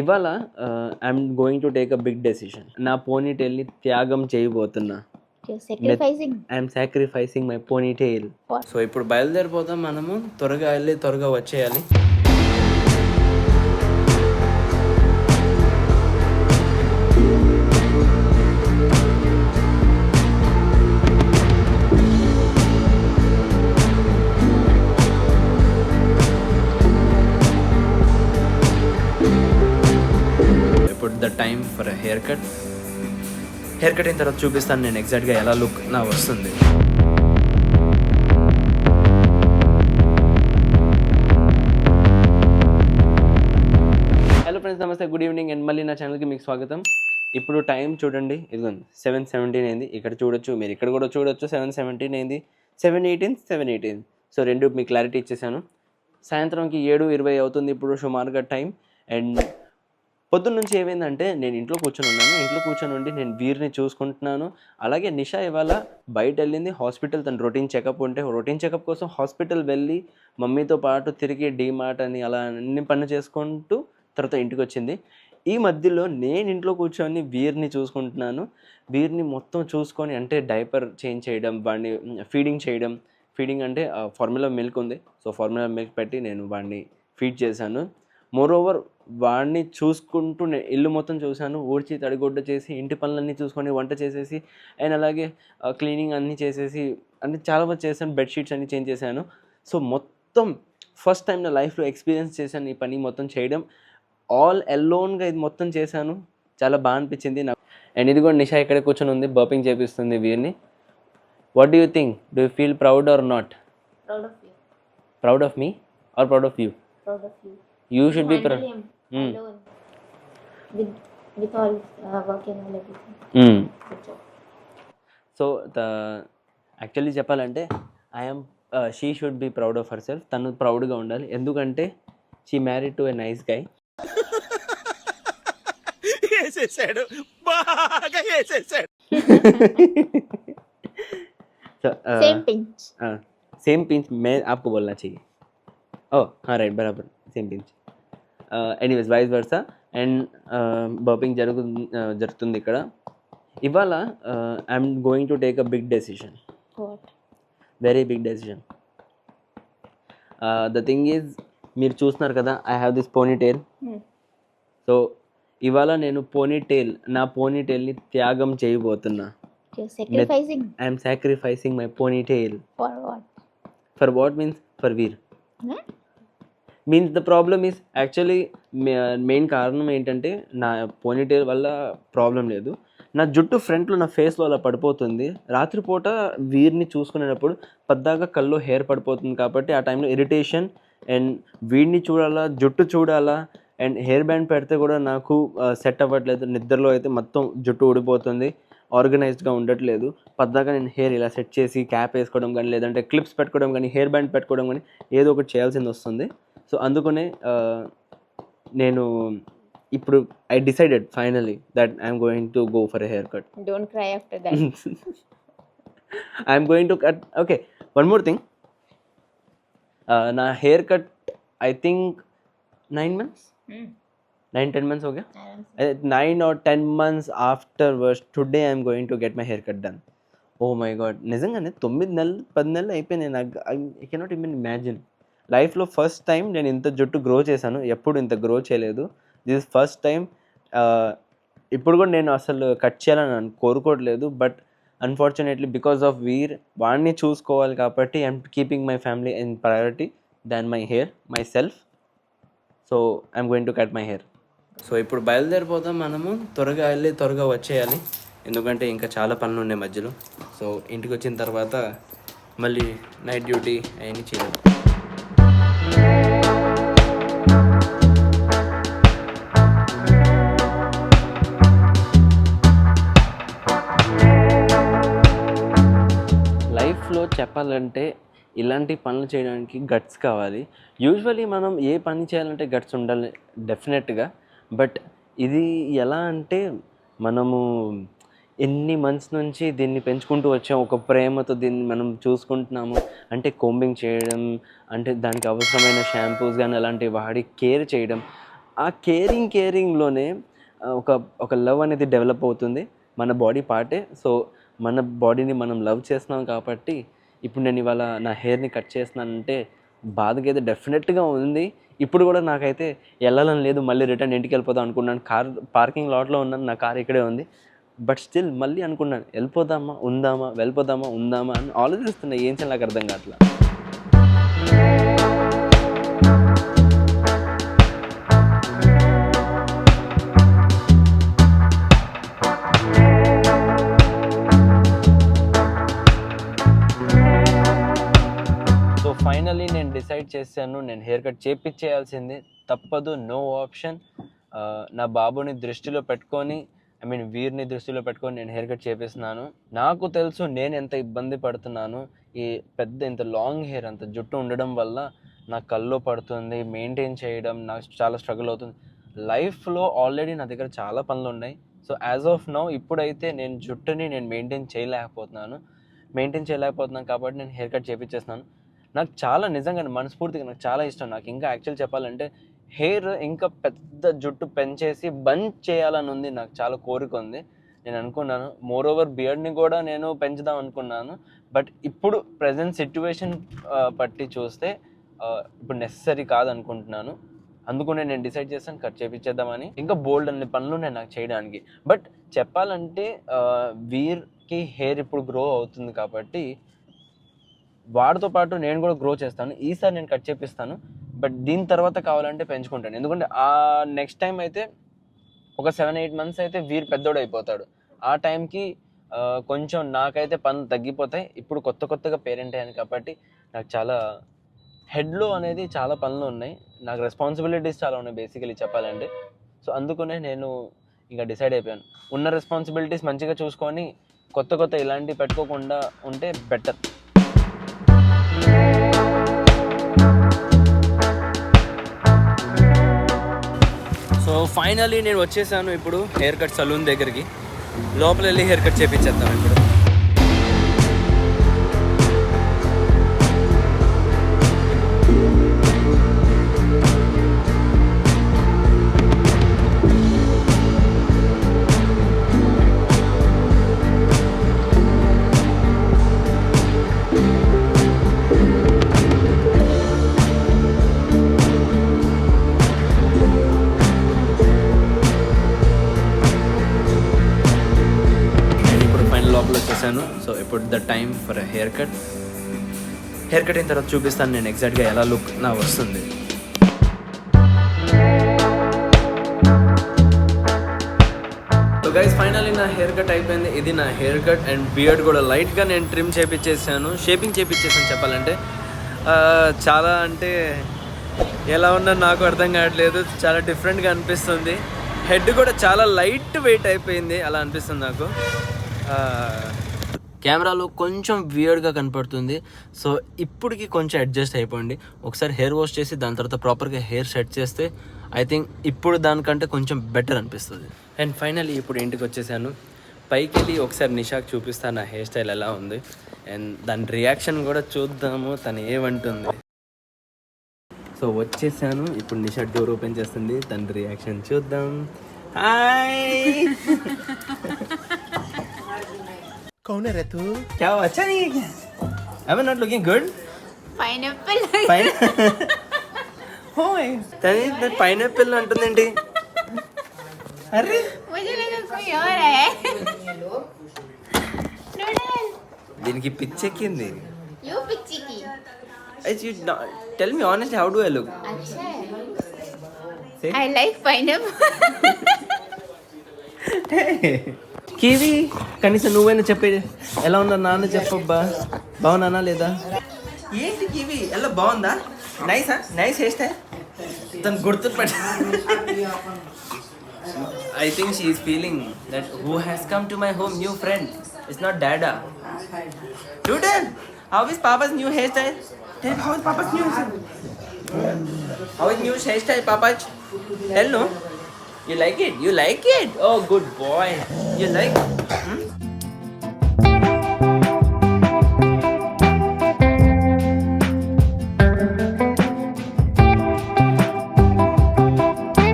ఇవాళ I'm going to take a big decision. నా పోనీటెయిల్ని త్యాగం చేయబోతున్నా. I'm sacrificing my ponytail. So ఇప్పుడు బయలుదేరిపోతాం మనము. త్వరగా వెళ్ళి త్వరగా వచ్చేయాలి. ఇప్పుడు the time for haircut అయిన తర్వాత చూపిస్తాను నేను ఎగ్జాక్ట్గా ఎలా లుక్ నా వస్తుంది. హలో ఫ్రెండ్స్, నమస్తే, గుడ్ ఈవినింగ్ అండ్ మళ్ళీ నా ఛానల్కి మీకు స్వాగతం. ఇప్పుడు టైం చూడండి, ఇదిగోండి 7:17 అయింది. ఇక్కడ చూడొచ్చు, మీరు ఇక్కడ కూడా చూడొచ్చు. 7:17 అయింది, 7:18. సో రెండు మీకు క్లారిటీ ఇచ్చేసాను. సాయంత్రంకి 7:20 అవుతుంది ఇప్పుడు సుమారుగా టైం. అండ్ పొద్దున్న నుంచి ఏమైందంటే నేను ఇంట్లో కూర్చొని ఉండి నేను వీరిని చూసుకుంటున్నాను. అలాగే నిషా ఇవాళ బయట వెళ్ళింది హాస్పిటల్, తను రొటీన్ చెకప్ ఉంటే రొటీన్ చెకప్ కోసం హాస్పిటల్ వెళ్ళి మమ్మీతో పాటు తిరిగి డీమార్ట్ అని అలా అన్ని పనులు చేసుకుంటూ తర్వాత ఇంటికి వచ్చింది. ఈ మధ్యలో నేను ఇంట్లో కూర్చొని వీరిని చూసుకుంటున్నాను. వీరిని మొత్తం చూసుకొని అంటే డైపర్ చేంజ్ చేయడం, వాడిని ఫీడింగ్ అంటే ఫార్ములా మిల్క్ ఉంది. సో ఫార్ములా మిల్క్ పెట్టి నేను వాడిని ఫీడ్ చేశాను. మోరోవర్ వాడిని చూసుకుంటూ నేను ఇల్లు మొత్తం చూశాను. ఊడ్చి తడిగొడ్డ చేసి ఇంటి పనులన్నీ చూసుకొని వంట చేసేసి అండ్ అలాగే క్లీనింగ్ అన్నీ చేసేసి అంటే చాలా వరకు చేశాను. బెడ్షీట్స్ అన్నీ చేంజ్ చేశాను. సో మొత్తం ఫస్ట్ టైం నా లైఫ్లో ఎక్స్పీరియన్స్ చేశాను ఈ పని మొత్తం చేయడం. ఆల్ అలోన్గా ఇది మొత్తం చేశాను. చాలా బాగా అనిపించింది నాకు. అండ్ ఇది కూడా నిషా ఇక్కడ కూర్చొని ఉంది, బర్పింగ్ చేపిస్తుంది వీరిని. What do you think? Do you feel proud or not? Proud of me or proud of you? You should be proud. Alone with all work and all everything. So actually చెప్పాలంటే she should be proud of herself. తను ప్రౌడ్గా ఉండాలి, ఎందుకంటే she married to a nice guy. Same pinch मैं आपको बोलना चाहिए. Oh हाँ राइट, बराबर same pinch. Anyways vice versa. And burping జరుగుతుంది ఇక్కడ. ఇవాళ I'm going to take a big decision. Very big decision. The thing is, మీరు చూస్తున్నారు కదా, I have this ponytail. So ఇవాళ నేను నా పోనీటెయిల్ని త్యాగం చేయబోతున్నా. I'm sacrificing my ponytail. For what means for Veer. Means the problem is actually main కారణం ఏంటంటే నా పోనీటెయిల్ వల్ల ప్రాబ్లం లేదు. నా జుట్టు ఫ్రంట్లో నా ఫేస్లో అలా పడిపోతుంది. రాత్రిపూట వీరిని చూసుకునేటప్పుడు పద్దాగా కల్లో హెయిర్ పడిపోతుంది. కాబట్టి ఆ టైంలో ఇరిటేషన్. అండ్ వీడిని చూడాలా, జుట్టు చూడాలా, అండ్ హెయిర్ బ్యాండ్ పెడితే కూడా నాకు సెట్ అవ్వట్లేదు. నిద్రలో అయితే మొత్తం జుట్టు ఊడిపోతుంది, ఆర్గనైజ్డ్గా ఉండట్లేదు. పద్దాగా నేను హెయిర్ ఇలా సెట్ చేసి క్యాప్ వేసుకోవడం కానీ, లేదంటే క్లిప్స్ పెట్టుకోవడం కానీ, హెయిర్ బ్యాండ్ పెట్టుకోవడం కానీ ఏదో ఒకటి చేయాల్సింది వస్తుంది. సో అందుకనే నేను ఇప్పుడు I decided finally that I'm going to go for a haircut. Don't cry after that. I'm going to cut. Okay, one more thing. నా haircut I think 9 months 9-10 months हो गया. 9 or 10 months afterwards today I am going to get my haircut done. Oh my god, నిజంగానే 9 నెలలు 10 నెలలు అయిపోయినాయి నాకు. I cannot even imagine. లైఫ్లో first time నేను ఇంత జుట్టు గ్రో చేశాను. ఎప్పుడు ఇంత గ్రో చేయలేదు. This is first time. ఇప్పుడు కూడా నేను అసలు కట్ చేయాలని కోరుకోవట్లేదు. బట్ అన్ఫార్చునేట్లీ బికాస్ ఆఫ్ వీర్, వాడిని చూసుకోవాలి కాబట్టి I'm keeping my family in priority than my hair, my self. So I'm going to cut my hair. So ఇప్పుడు బయలుదేరిపోతాం మనము. త్వరగా వెళ్ళి త్వరగా వచ్చేయాలి, ఎందుకంటే ఇంకా చాలా పనులు ఉన్నాయి మధ్యలో. సో ఇంటికి వచ్చిన తర్వాత మళ్ళీ నైట్ డ్యూటీ అవన్నీ చేయాలి. లైఫ్లో చెప్పాలంటే ఇలాంటి పనులు చేయడానికి గట్స్ కావాలి. యూజువలీ మనం ఏ పని చేయాలంటే గట్స్ ఉండాలి డెఫినెట్గా. బట్ ఇది ఎలా అంటే మనము ఎన్ని మంత్స్ నుంచి దీన్ని పెంచుకుంటూ వచ్చాం, ఒక ప్రేమతో దీన్ని మనం చూసుకుంటున్నాము. అంటే కోంబింగ్ చేయడం, అంటే దానికి అవసరమైన షాంపూస్ కానీ అలాంటివి వాడి కేర్ చేయడం. ఆ కేరింగ్లోనే ఒక ఒక లవ్ అనేది డెవలప్ అవుతుంది మన బాడీ పార్టే. సో మన బాడీని మనం లవ్ చేస్తున్నాం కాబట్టి ఇప్పుడు నేను ఇవాళ నా హెయిర్ని కట్ చేస్తున్నానంటే బాధగా అయితే డెఫినెట్గా ఉంది. ఇప్పుడు కూడా నాకైతే వెళ్ళాలని లేదు, మళ్ళీ రిటర్న్ ఇంటికి వెళ్ళిపోదాం అనుకున్నాను. కార్ పార్కింగ్ లాట్లో ఉన్నాను, నా కార్ ఇక్కడే ఉంది. బట్ స్టిల్ మళ్ళీ అనుకున్నాను వెళ్ళిపోదామా ఉందామా, వెళ్ళిపోదామా ఉందామా అని ఆలోచిస్తున్నా. ఏం చేయాలి నాకు అర్థం కావట్లా. ఫైనలీ నేను డిసైడ్ చేశాను, నేను హెయిర్ కట్ చేయించేయాల్సింది తప్పదు, నో ఆప్షన్. నా బాబుని దృష్టిలో పెట్టుకొని వీరిని దృష్టిలో పెట్టుకొని నేను హెయిర్ కట్ చేపిస్తున్నాను. నాకు తెలుసు నేను ఎంత ఇబ్బంది పడుతున్నాను. ఈ పెద్ద ఇంత లాంగ్ హెయిర్, అంత జుట్టు ఉండడం వల్ల నా కల్లో పడుతుంది, మెయింటైన్ చేయడం నాకు చాలా స్ట్రగుల్ అవుతుంది. లైఫ్లో ఆల్రెడీ నా దగ్గర చాలా పనులు ఉన్నాయి. సో యాజ్ ఆఫ్ నౌ ఇప్పుడైతే నేను జుట్టుని నేను మెయింటైన్ చేయలేకపోతున్నాను కాబట్టి నేను హెయిర్ కట్ చేయించేస్తున్నాను. నాకు చాలా నిజంగా మనస్ఫూర్తిగా నాకు చాలా ఇష్టం. నాకు ఇంకా యాక్చువల్ చెప్పాలంటే హెయిర్ ఇంకా పెద్ద జుట్టు పెంచేసి బంచ్ చేయాలని ఉంది, నాకు చాలా కోరిక ఉంది. నేను అనుకున్నాను మోర్ ఓవర్ బియర్డ్ని కూడా నేను పెంచుదాం అనుకున్నాను. బట్ ఇప్పుడు ప్రజెంట్ సిచ్యువేషన్ బట్టి చూస్తే ఇప్పుడు నెసరీ కాదనుకుంటున్నాను. అందుకనే నేను డిసైడ్ చేశాను కట్ చేయించేద్దామని. ఇంకా బోల్డ్ అన్ని పనులు ఉన్నాయి నాకు చేయడానికి. బట్ చెప్పాలంటే వీర్కి హెయిర్ ఇప్పుడు గ్రో అవుతుంది కాబట్టి వాడితో పాటు నేను కూడా గ్రో చేస్తాను. ఈసారి నేను కట్ చేపిస్తాను, బట్ దీని తర్వాత కావాలంటే పెంచుకుంటాను. ఎందుకంటే ఆ నెక్స్ట్ టైం అయితే ఒక 7-8 months అయితే వీరు పెద్దోడు అయిపోతాడు. ఆ టైంకి కొంచెం నాకైతే పనులు తగ్గిపోతాయి. ఇప్పుడు కొత్తగా పేరెంట్ అయ్యాను కాబట్టి నాకు చాలా హెడ్లో అనేది చాలా పనులు ఉన్నాయి, నాకు రెస్పాన్సిబిలిటీస్ చాలా ఉన్నాయి బేసికలీ చెప్పాలంటే. సో అందుకనే నేను ఇంకా డిసైడ్ అయిపోయాను, ఉన్న రెస్పాన్సిబిలిటీస్ మంచిగా చూసుకొని కొత్త ఇలాంటివి పెట్టుకోకుండా ఉంటే బెటర్. సో ఫైనలీ నేను వచ్చేసాను ఇప్పుడు హెయిర్ కట్ సలూన్ దగ్గరికి. లోపల వెళ్ళి హెయిర్ కట్ చేయించేద్దాం ఇప్పుడు. సో ఇప్పుడు the time for haircut అయిన తర్వాత చూపిస్తాను నేను ఎగ్జాక్ట్గా ఎలా లుక్ నా వస్తుంది. సో గైస్ ఫైనల్లీ నా హెయిర్ కట్ అయిపోయింది. ఇది నా హెయిర్ కట్ అండ్ బియర్డ్ కూడా లైట్గా నేను ట్రిమ్ చేయించేసాను, షేపింగ్ చేయించేసాను చెప్పాలంటే. చాలా అంటే ఎలా ఉన్నా నాకు అర్థం కావట్లేదు, చాలా డిఫరెంట్గా అనిపిస్తుంది. హెడ్ కూడా చాలా లైట్ వెయిట్ అయిపోయింది అలా అనిపిస్తుంది నాకు. కెమెరాలో కొంచెం వియర్డ్గా కనపడుతుంది. సో ఇప్పటికి కొంచెం అడ్జస్ట్ అయిపోండి. ఒకసారి హెయిర్ వాష్ చేసి దాని తర్వాత ప్రాపర్గా హెయిర్ సెట్ చేస్తే ఐ థింక్ ఇప్పుడు దానికంటే కొంచెం బెటర్ అనిపిస్తుంది. అండ్ ఫైనల్లీ ఇప్పుడు ఇంటికి వచ్చేసాను. పైకి వెళ్ళి ఒకసారి నిషాకి చూపిస్తాను నా హెయిర్ స్టైల్ ఎలా ఉంది అండ్ దాని రియాక్షన్ కూడా చూద్దాము తను ఏమంటుంది. సో వచ్చేసాను, ఇప్పుడు నిషా డోర్ ఓపెన్ చేస్తుంది, తన రియాక్షన్ చూద్దాం. హాయ్ कौन है रे तू? क्या हुआ? अच्छा नहीं है क्या? Am I not looking good? Pineapple. Hoy. तने that pineapple अंटुंदेंटी. अरे. मुझे लगा कोई और है. नूडल. దీనికి పిచ్చెక్కింది. You पिच्ची की. You tell me honestly, how do I look? अच्छा है. Say. I like pineapple. Kiwi కనీసం నువ్వైనా చెప్పేది ఎలా ఉందా నాన్న చెప్పబ్బా, బాగున్నానా లేదా? ఏంటి కివి ఎలా బాగుందా? నైసా? Nice hairstyle. తను గుర్తుపెట్ట. I think she is feeling that who has come to my home, new friend. It's not Dada. Doodle, how is Papa's new hairstyle? Tell me, how is Papa's new hairstyle? How is new hairstyle, Papa? Tell no. You like it? You like it? Oh, good boy. You like it?